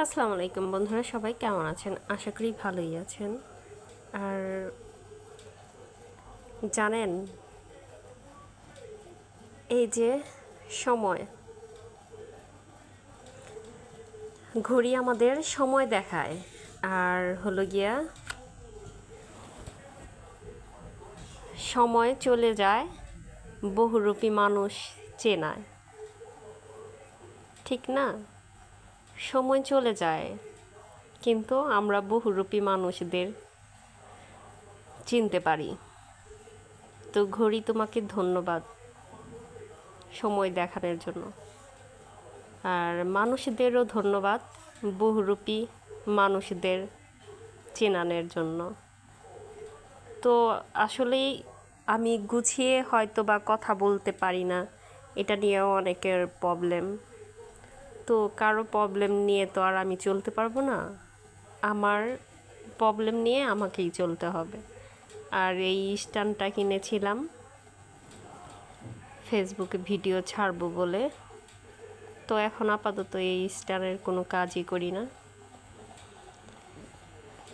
আসসালামু আলাইকুম বন্ধুরা, সবাই কেমন আছেন? আশা করি ভালোই আছেন। আর জানেন, এই যে সময়, ঘড়ি আমাদের সময় দেখায়, আর হলো গিয়া সময় চলে যায়, বহুরূপী মানুষ চেনায়, ঠিক না? সময় চলে যায়, কিন্তু আমরা বহুরূপী মানুষদের চিনতে পারি। তো ঘড়ি তোমাকে ধন্যবাদ সময় দেখানোর জন্য, আর মানুষদেরও ধন্যবাদ বহুরূপী মানুষদের চেনানোর জন্য। তো আসলেই আমি গুছিয়ে হয়তো বা কথা বলতে পারি না, এটা নিয়েও অনেকের প্রবলেম। তো কারো প্রবলেম নিয়ে তো আর আমি চলতে পারবো না, আমার প্রবলেম নিয়ে আমাকেই চলতে হবে। আর এই স্ট্যান্ডটা কিনেছিলাম ফেসবুকে ভিডিও ছাড়বো বলে। তো এখন আপাতত এই স্ট্যান্ডের কোনো কাজই করি না,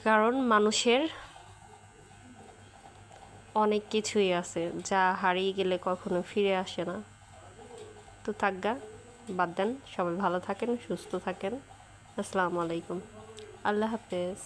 কারণ মানুষের অনেক কিছুই আছে যা হারিয়ে গেলে কখনো ফিরে আসে না। তো থাকগা, বাদ দেন। সবাই ভালো থাকেন, সুস্থ থাকেন। আসসালামু আলাইকুম, আল্লাহ হাফেজ।